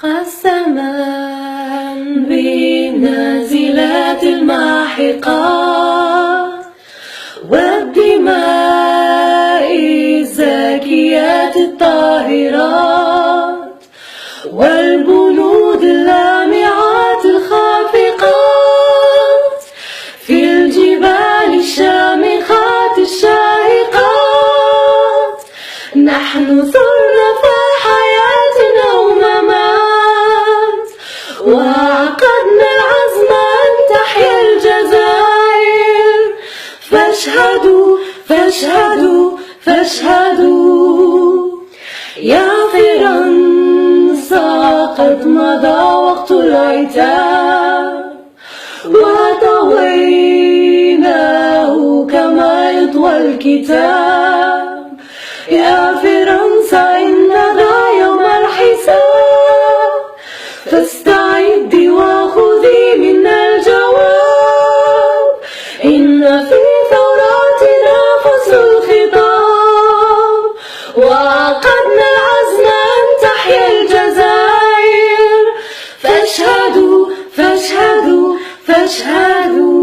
قسما بالنازلات الماحقات والدماء الزاكيات الطاهرات والبنود اللامعات الخافقات في الجبال الشامخات الشاهقات. نحن ثرنا فحياتنا وممات وعقدنا العزم أن تحيا الجزائر. فاشهدوا فاشهدوا فاشهدوا يا فرنسا قد مضى وقت العتاب وطويناه كما يطوى الكتاب. يا فرنسا إن ذا يوم الحساب فاستعدي وخذي منا الجواب. إن في ثوراتنا فصل الخطاب وعقدنا العزم أن تحيا الجزائر. فاشهدوا فاشهدوا فاشهدوا